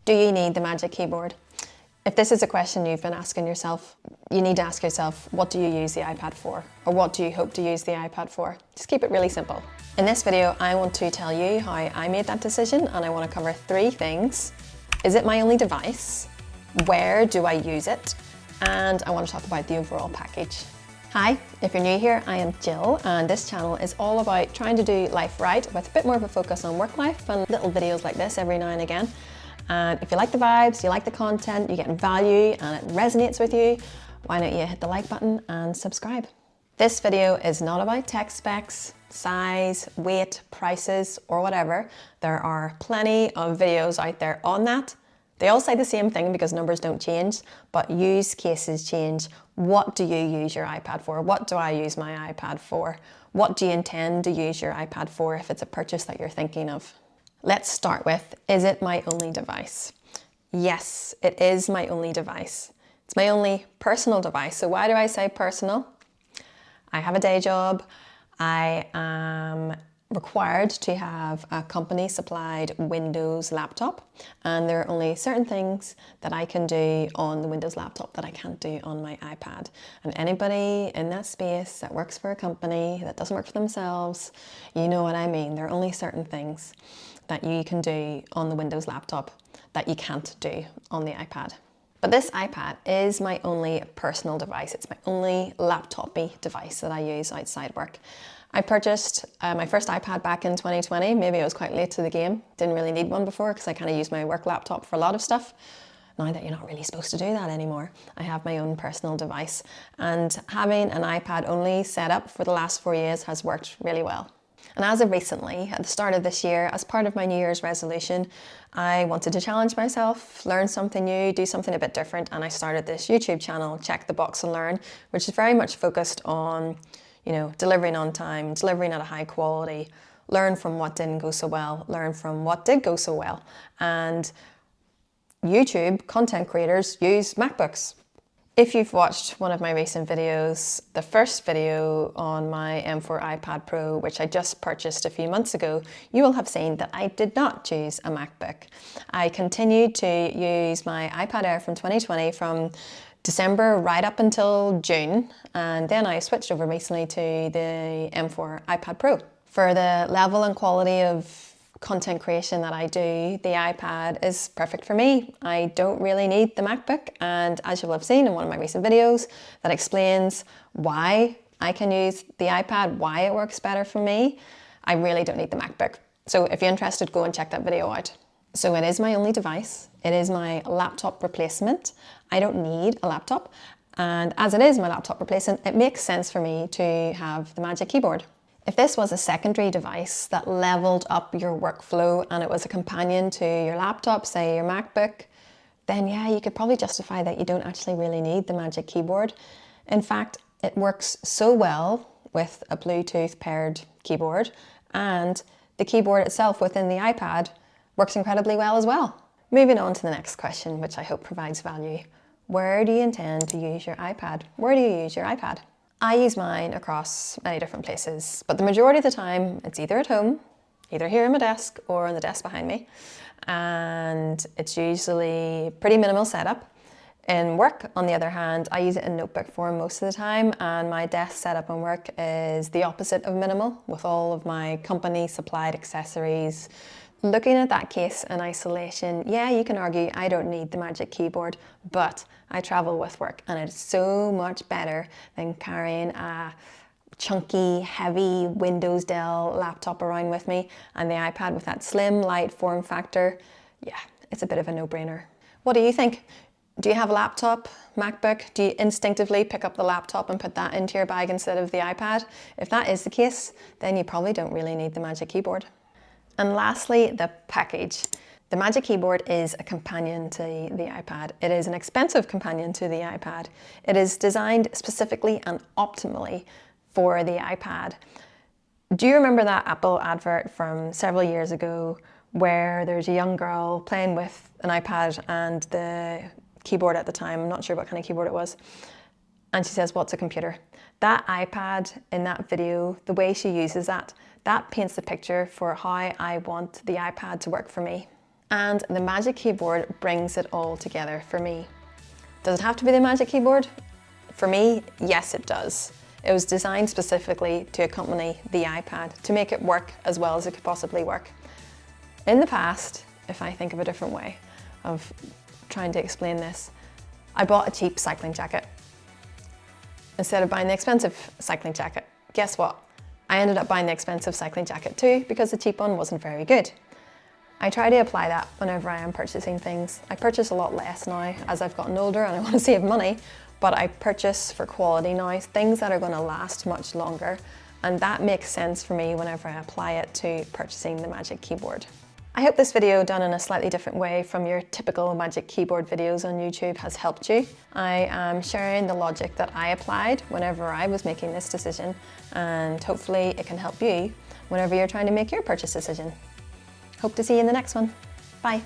Do you need the magic keyboard? If this is a question you've been asking yourself, you need to ask yourself, what do you use the iPad for? Or what do you hope to use the iPad for? Just keep it really simple. In this video, I want to tell you how I made that decision, and I want to cover 3 things. Is it my only device? Where do I use it? And I want to talk about the overall package. Hi, if you're new here, I am Jill, and this channel is all about trying to do life right with a bit more of a focus on work life and little videos like this every now and again. And if you like the vibes, you like the content, you get value and it resonates with you, why don't you hit the like button and subscribe. This video is not about tech specs, size, weight, prices, or whatever. There are plenty of videos out there on that. They all say the same thing because numbers don't change, but use cases change. What do you use your iPad for? What do I use my iPad for? What do you intend to use your iPad for if it's a purchase that you're thinking of? Let's start with, is it my only device? Yes, it is my only device. It's my only personal device. So why do I say personal? I have a day job. I am required to have a company supplied Windows laptop, and there are only certain things that I can do on the Windows laptop that I can't do on my iPad. And anybody in that space that works for a company that doesn't work for themselves, you know what I mean. There are only certain things that you can do on the Windows laptop that you can't do on the iPad. But this iPad is my only personal device. It's my only laptop-y device that I use outside work. I purchased my first iPad back in 2020. Maybe I was quite late to the game. Didn't really need one before because I kind of used my work laptop for a lot of stuff. Now that you're not really supposed to do that anymore, I have my own personal device. And having an iPad only set up for the last 4 years has worked really well. And as of recently, at the start of this year, as part of my New Year's resolution, I wanted to challenge myself, learn something new, do something a bit different, and I started this YouTube channel, Check the Box and Learn, which is very much focused on, delivering on time, delivering at a high quality, learn from what didn't go so well, learn from what did go so well. And YouTube content creators use MacBooks. If you've watched one of my recent videos, the first video on my M4 iPad Pro, which I just purchased a few months ago, you will have seen that I did not choose a MacBook. I continued to use my iPad Air from 2020 from December right up until June, and then I switched over recently to the M4 iPad Pro. For the level and quality of content creation that I do, the iPad is perfect for me. I don't really need the MacBook, and as you'll have seen in one of my recent videos that explains why I can use the iPad, why it works better for me, I really don't need the MacBook. So if you're interested, go and check that video out. So it is my only device. It is my laptop replacement. I don't need a laptop, and as it is my laptop replacement, it makes sense for me to have the Magic Keyboard. If this was a secondary device that leveled up your workflow and it was a companion to your laptop, say your MacBook, then yeah, you could probably justify that you don't actually really need the Magic Keyboard. In fact, it works so well with a Bluetooth paired keyboard, and the keyboard itself within the iPad works incredibly well as well. Moving on to the next question, which I hope provides value. Where do you intend to use your iPad? Where do you use your iPad? I use mine across many different places, but the majority of the time it's either at home, either here on my desk or on the desk behind me, and it's usually pretty minimal setup. In work, on the other hand, I use it in notebook form most of the time, and my desk setup in work is the opposite of minimal, with all of my company supplied accessories. Looking at that case in isolation, yeah, you can argue I don't need the Magic Keyboard, but I travel with work and it's so much better than carrying a chunky, heavy Windows Dell laptop around with me, and the iPad with that slim, light form factor. Yeah, it's a bit of a no-brainer. What do you think? Do you have a laptop, MacBook? Do you instinctively pick up the laptop and put that into your bag instead of the iPad? If that is the case, then you probably don't really need the Magic Keyboard. And lastly, the package. The Magic Keyboard is a companion to the iPad. It is an expensive companion to the iPad. It is designed specifically and optimally for the iPad. Do you remember that Apple advert from several years ago where there's a young girl playing with an iPad and the keyboard at the time, I'm not sure what kind of keyboard it was, and she says, "What's a computer?" That iPad in that video, the way she uses that paints the picture for how I want the iPad to work for me. And the Magic Keyboard brings it all together for me. Does it have to be the Magic Keyboard? For me, yes it does. It was designed specifically to accompany the iPad, to make it work as well as it could possibly work. In the past, if I think of a different way of trying to explain this, I bought a cheap cycling jacket instead of buying the expensive cycling jacket. Guess what? I ended up buying the expensive cycling jacket too because the cheap one wasn't very good. I try to apply that whenever I am purchasing things. I purchase a lot less now as I've gotten older and I want to save money, but I purchase for quality now, things that are going to last much longer, and that makes sense for me whenever I apply it to purchasing the Magic Keyboard. I hope this video done in a slightly different way from your typical Magic Keyboard videos on YouTube has helped you. I am sharing the logic that I applied whenever I was making this decision, and hopefully it can help you whenever you're trying to make your purchase decision. Hope to see you in the next one. Bye.